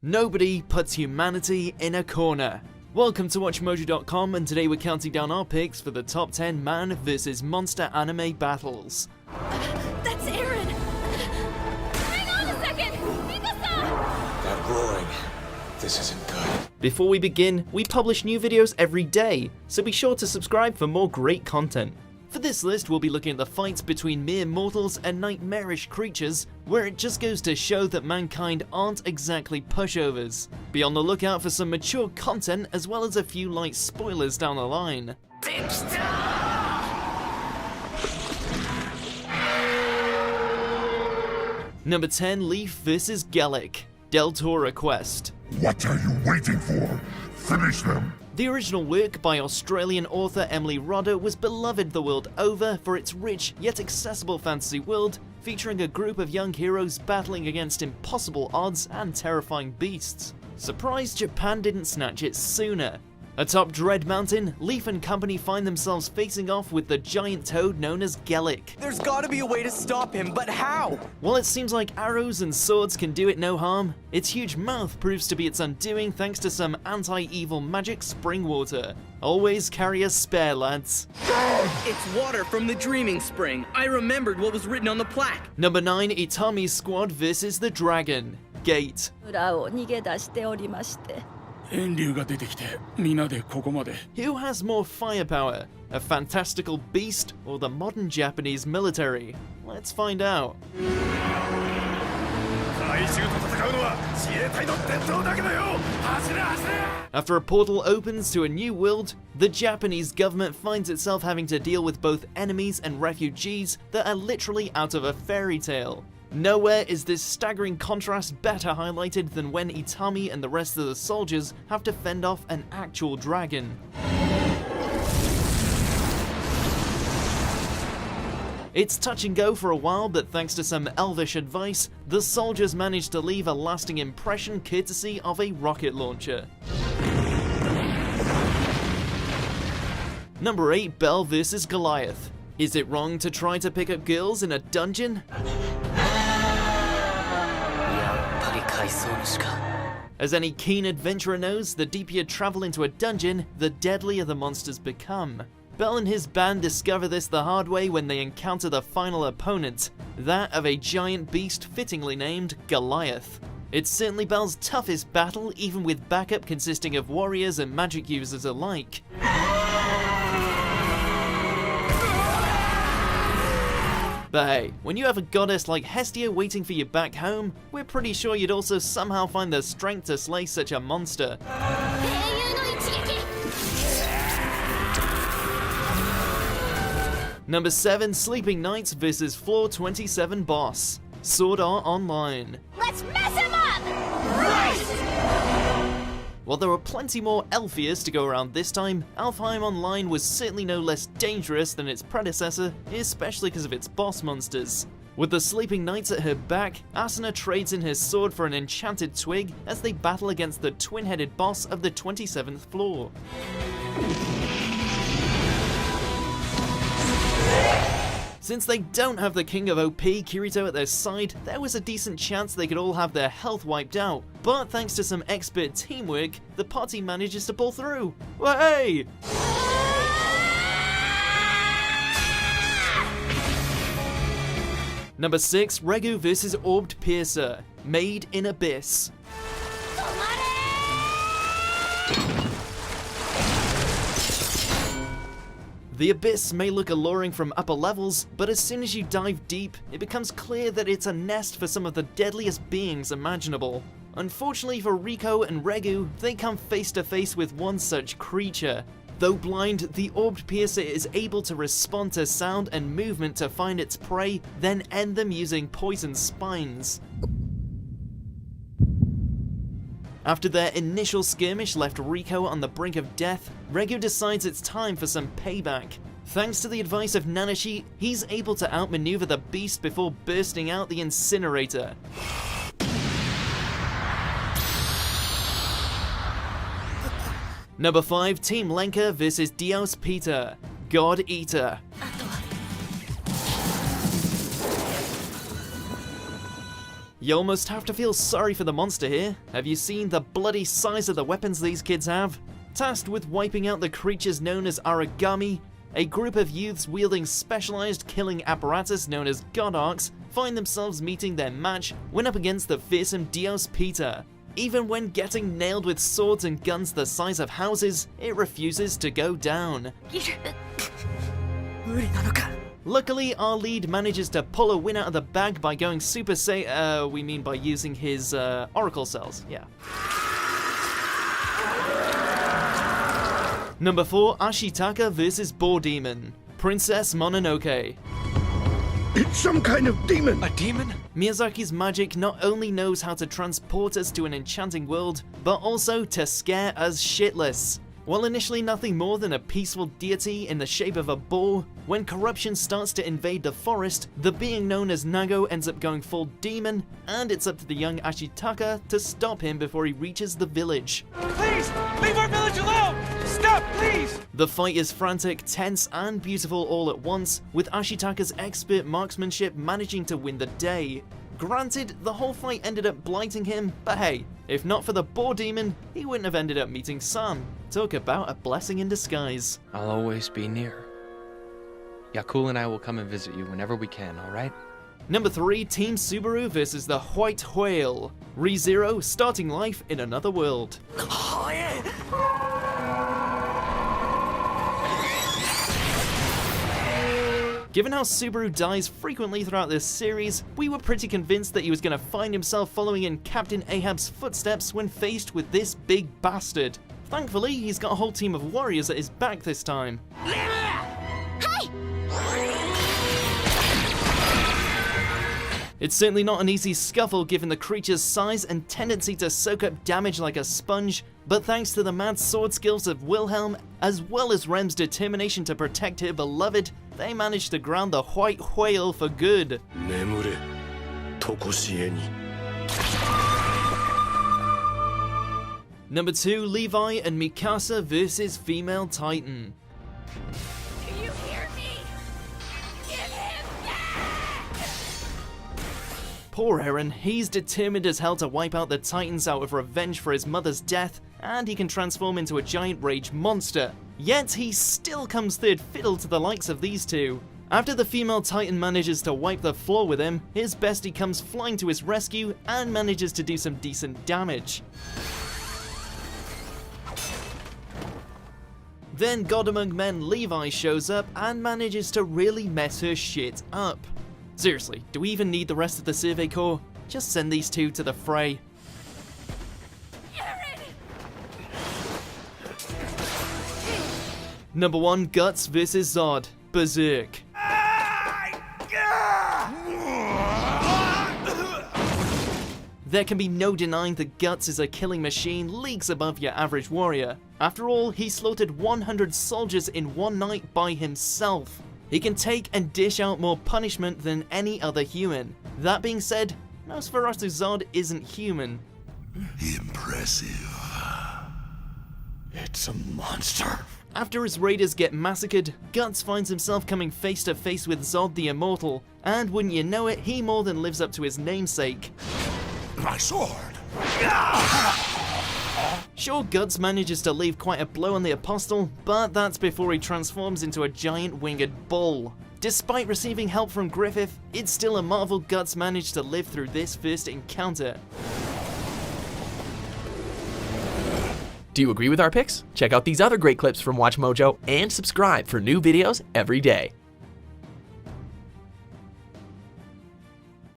Nobody puts humanity in a corner. Welcome to WatchMojo.com, and today we're counting down our picks for the top 10 man vs monster anime battles. That's Aaron! Hang on a second! Mika-san! That roaring. This isn't good. Before we begin, we publish new videos every day, so be sure to subscribe for more great content. For this list, we'll be looking at the fights between mere mortals and nightmarish creatures, where it just goes to show that mankind aren't exactly pushovers. Be on the lookout for some mature content as well as a few light spoilers down the line. Number 10, Leaf vs. Gallic, Deltora Quest. What are you waiting for? Finish them! The original work by Australian author Emily Rodda was beloved the world over for its rich yet accessible fantasy world, featuring a group of young heroes battling against impossible odds and terrifying beasts. Surprised Japan didn't snatch it sooner. Atop Dread Mountain, Leaf and company find themselves facing off with the giant toad known as Gallic. There's gotta be a way to stop him, but how? While it seems like arrows and swords can do it no harm, its huge mouth proves to be its undoing thanks to some anti-evil magic spring water. Always carry a spare, lads. It's water from the Dreaming Spring. I remembered what was written on the plaque. Number 9, Itami's squad vs. the Dragon, Gate. 村を逃げ出しておりまして。 Who has more firepower, a fantastical beast or the modern Japanese military? Let's find out. After a portal opens to a new world, the Japanese government finds itself having to deal with both enemies and refugees that are literally out of a fairy tale. Nowhere is this staggering contrast better highlighted than when Itami and the rest of the soldiers have to fend off an actual dragon. It's touch and go for a while, but thanks to some elvish advice, the soldiers manage to leave a lasting impression courtesy of a rocket launcher. Number 8, Belle vs. Goliath. Is it wrong to try to pick up girls in a dungeon? As any keen adventurer knows, the deeper you travel into a dungeon, the deadlier the monsters become. Bell and his band discover this the hard way when they encounter the final opponent, that of a giant beast fittingly named Goliath. It's certainly Bell's toughest battle, even with backup consisting of warriors and magic users alike. But hey, when you have a goddess like Hestia waiting for you back home, we're pretty sure you'd also somehow find the strength to slay such a monster. Number 7, Sleeping Knights vs. Floor 27 Boss, Sword Art Online. Let's mess him up! Right! While there were plenty more Elfias to go around this time, Alfheim Online was certainly no less dangerous than its predecessor, especially because of its boss monsters. With the Sleeping Knights at her back, Asuna trades in her sword for an enchanted twig as they battle against the twin-headed boss of the 27th floor. Since they don't have the king of OP, Kirito, at their side, there was a decent chance they could all have their health wiped out. But thanks to some expert teamwork, the party manages to pull through. Hey! Number 6, Regu vs. Orbed Piercer, Made in Abyss. The Abyss may look alluring from upper levels, but as soon as you dive deep, it becomes clear that it's a nest for some of the deadliest beings imaginable. Unfortunately for Rico and Regu, they come face to face with one such creature. Though blind, the Orbed Piercer is able to respond to sound and movement to find its prey, then end them using poison spines. After their initial skirmish left Rico on the brink of death, Regu decides it's time for some payback. Thanks to the advice of Nanashi, he's able to outmaneuver the beast before bursting out the incinerator. Number 5, Team Lenka vs. Dios Peter, God Eater. You almost have to feel sorry for the monster here. Have you seen the bloody size of the weapons these kids have? Tasked with wiping out the creatures known as Origami, a group of youths wielding specialized killing apparatus known as God Arcs find themselves meeting their match when up against the fearsome Dios Peter. Even when getting nailed with swords and guns the size of houses, it refuses to go down. Luckily, our lead manages to pull a win out of the bag by going Super Saiyan, we mean by using his Oracle cells, yeah. Number 4, Ashitaka vs. Boar Demon, Princess Mononoke. It's some kind of demon! A demon? Miyazaki's magic not only knows how to transport us to an enchanting world, but also to scare us shitless. While initially nothing more than a peaceful deity in the shape of a boar, when corruption starts to invade the forest, the being known as Nago ends up going full demon, and it's up to the young Ashitaka to stop him before he reaches the village. Please! Leave our village alone! Stop, please! The fight is frantic, tense, and beautiful all at once, with Ashitaka's expert marksmanship managing to win the day. Granted, the whole fight ended up blighting him, but hey, if not for the boar demon, he wouldn't have ended up meeting San. Talk about a blessing in disguise. I'll always be near. Yakul and I will come and visit you whenever we can, alright? Number 3, Team Subaru vs. the White Whale. ReZero, starting life in another world. Given how Subaru dies frequently throughout this series, we were pretty convinced that he was going to find himself following in Captain Ahab's footsteps when faced with this big bastard. Thankfully, he's got a whole team of warriors at his back this time. Hey! It's certainly not an easy scuffle given the creature's size and tendency to soak up damage like a sponge, but thanks to the mad sword skills of Wilhelm, as well as Rem's determination to protect her beloved, they managed to ground the White Whale for good. Number 2, Levi and Mikasa vs. Female Titan. Do you hear me? Give him back! Poor Eren, he's determined as hell to wipe out the Titans out of revenge for his mother's death, and he can transform into a giant rage monster. Yet he still comes third fiddle to the likes of these two. After the female Titan manages to wipe the floor with him, his bestie comes flying to his rescue and manages to do some decent damage. Then God Among Men Levi shows up and manages to really mess her shit up. Seriously, do we even need the rest of the Survey Corps? Just send these two to the fray. Number 1, Guts vs. Zod, Berserk. There can be no denying that Guts is a killing machine leagues above your average warrior. After all, he slaughtered 100 soldiers in one night by himself. He can take and dish out more punishment than any other human. That being said, Nosferatu Zod isn't human. Impressive. It's a monster. After his raiders get massacred, Guts finds himself coming face to face with Zod the Immortal, and wouldn't you know it, he more than lives up to his namesake. My sword. Sure, Guts manages to leave quite a blow on the Apostle, but that's before he transforms into a giant winged bull. Despite receiving help from Griffith, it's still a marvel Guts managed to live through this first encounter. Do you agree with our picks? Check out these other great clips from Watch Mojo and subscribe for new videos every day.